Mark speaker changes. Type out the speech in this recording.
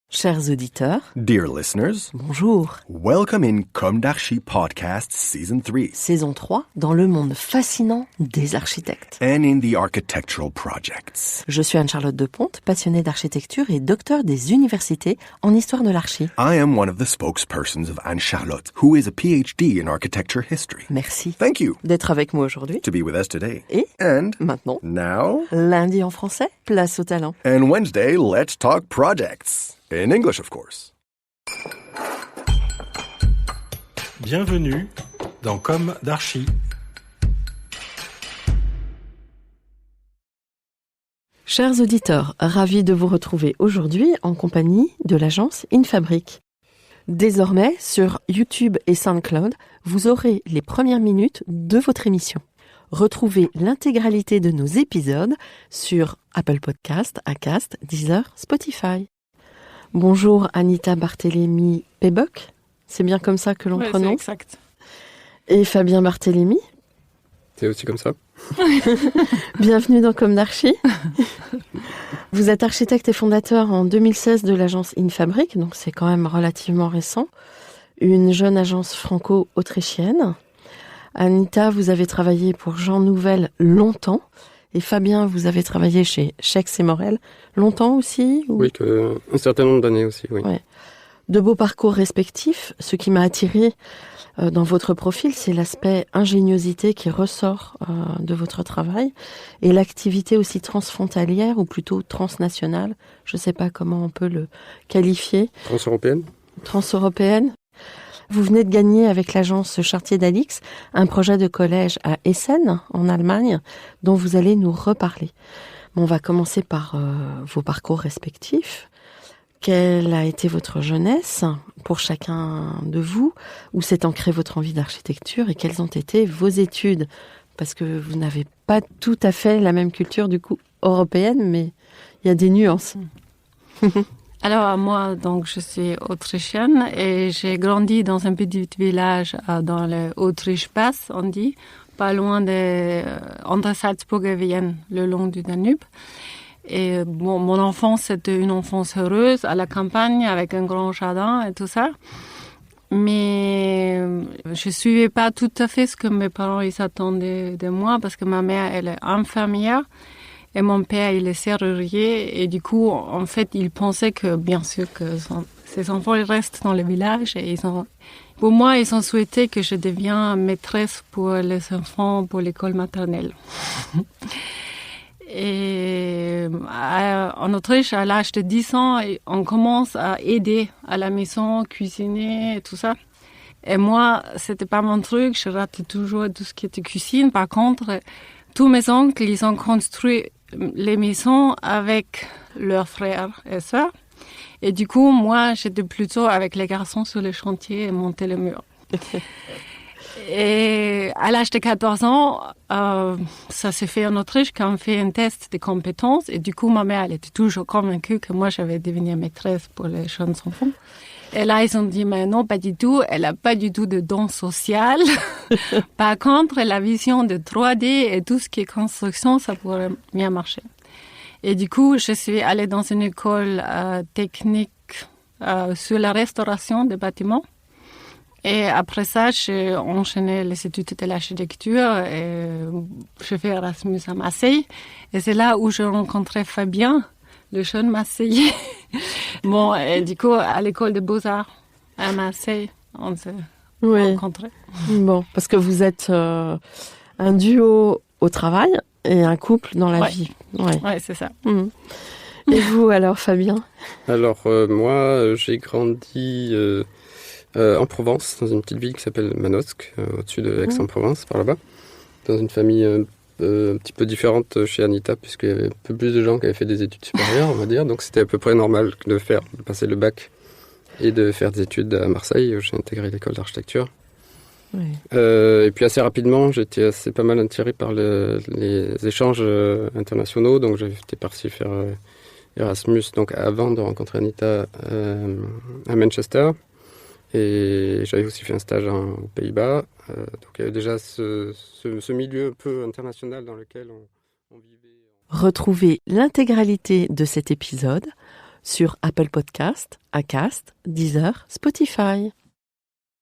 Speaker 1: Chers auditeurs,
Speaker 2: Dear listeners,
Speaker 1: bonjour.
Speaker 2: welcome in Comme d'Archi Podcast Season 3
Speaker 1: Saison 3, dans le monde fascinant des architectes.
Speaker 2: and in the architectural projects.
Speaker 1: Je suis Anne-Charlotte Deponte, passionnée d'architecture et docteur des universités en histoire de l'archi.
Speaker 2: I am one of the spokespersons of Anne-Charlotte, who is a PhD in architecture history.
Speaker 1: Merci
Speaker 2: Thank you
Speaker 1: d'être avec moi aujourd'hui.
Speaker 2: to be with us today.
Speaker 1: Et
Speaker 2: And
Speaker 1: maintenant,
Speaker 2: now,
Speaker 1: lundi en français, place au talent.
Speaker 2: and Wednesday, let's talk projects. In English, of course.
Speaker 3: Bienvenue dans Comme d'Archi.
Speaker 1: Chers auditeurs, ravis de vous retrouver aujourd'hui en compagnie de l'agence InFabric. Désormais, sur YouTube et SoundCloud, vous aurez les premières minutes de votre émission. Retrouvez l'intégralité de nos épisodes sur Apple Podcasts, Acast, Deezer, Spotify. Bonjour Anita Barthélémy-Péboc, c'est bien comme ça que l'on prononce.
Speaker 4: C'est exact.
Speaker 1: Et Fabien Barthélémy,
Speaker 5: C'est aussi comme ça.
Speaker 1: bienvenue dans Comme d'Archi. Vous êtes architecte et fondateur en 2016 de l'agence InFabric, donc c'est quand même relativement récent. Une jeune agence franco-autrichienne. Anita, vous avez travaillé pour Jean Nouvel longtemps. Et Fabien, vous avez travaillé chez Schex et Morel longtemps aussi ou...
Speaker 5: Oui, un certain nombre d'années aussi, oui.
Speaker 1: Ouais. De beaux parcours respectifs. Ce qui m'a attiré dans votre profil, c'est l'aspect ingéniosité qui ressort de votre travail et l'activité aussi transfrontalière ou plutôt transnationale. Je ne sais pas comment on peut le qualifier.
Speaker 5: Transeuropéenne.
Speaker 1: Transeuropéenne. Vous venez de gagner avec l'agence Chartier d'Alix un projet de collège à Essen, en Allemagne, dont vous allez nous reparler. Bon, on va commencer par vos parcours respectifs. Quelle a été votre jeunesse pour chacun de vous? Où s'est ancrée votre envie d'architecture et quelles ont été vos études? Parce que vous n'avez pas tout à fait la même culture du coup européenne, mais il y a des nuances.
Speaker 4: Alors moi, donc je suis autrichienne et j'ai grandi dans un petit village dans l'Autriche-Basse, on dit, pas loin entre Salzbourg et Vienne, le long du Danube. Et bon, mon enfance, c'était une enfance heureuse à la campagne avec un grand jardin et tout ça. Mais je suivais pas tout à fait ce que mes parents ils attendaient de moi parce que ma mère, elle est infirmière. Et mon père, il est serrurier. Et du coup, en fait, il pensait que, bien sûr, que ses enfants ils restent dans le village. Et pour moi, ils ont souhaité que je devienne maîtresse pour les enfants, pour l'école maternelle. Et en Autriche, à l'âge de 10 ans, on commence à aider à la maison, cuisiner et tout ça. Et moi, c'était pas mon truc. Je ratais toujours tout ce qui était cuisine. Par contre, tous mes oncles, ils ont construit les maisons avec leurs frères et sœurs. Et du coup, moi, j'étais plutôt avec les garçons sur le chantier et monter les murs. Et à l'âge de 14 ans, ça s'est fait en Autriche quand on fait un test de compétences. Et du coup, ma mère, elle était toujours convaincue que moi, j'avais devenir maîtresse pour les jeunes enfants. Et là, ils ont dit, mais non, pas du tout. Elle n'a pas du tout de don social. Par contre, la vision de 3D et tout ce qui est construction, ça pourrait bien marcher. Et du coup, je suis allée dans une école technique sur la restauration des bâtiments. Et après ça, j'ai enchaîné les études de l'architecture et j'ai fait Erasmus à Marseille. Et c'est là où j'ai rencontré Fabien, le jeune Marseillais. Bon, et du coup, à l'école des Beaux-Arts à Marseille, on s'est rencontrés.
Speaker 1: Bon, parce que vous êtes un duo au travail et un couple dans la vie.
Speaker 4: Ouais, c'est ça.
Speaker 1: Et vous alors, Fabien?
Speaker 5: Alors, moi, j'ai grandi en Provence, dans une petite ville qui s'appelle Manosque, au-dessus de Aix-en-Provence, par là-bas. Dans une famille un petit peu différente chez Anita, puisqu'il y avait un peu plus de gens qui avaient fait des études supérieures, on va dire. Donc c'était à peu près normal de passer le bac et de faire des études à Marseille, où j'ai intégré l'école d'architecture.
Speaker 1: Oui.
Speaker 5: Et puis assez rapidement, j'étais pas mal attiré par les échanges internationaux. Donc j'étais parti faire Erasmus, donc avant de rencontrer Anita à Manchester. Et j'avais aussi fait un stage aux Pays-Bas. Donc il y avait déjà ce milieu un peu international dans lequel on vivait.
Speaker 1: Retrouvez l'intégralité de cet épisode sur Apple Podcast, Acast, Deezer, Spotify.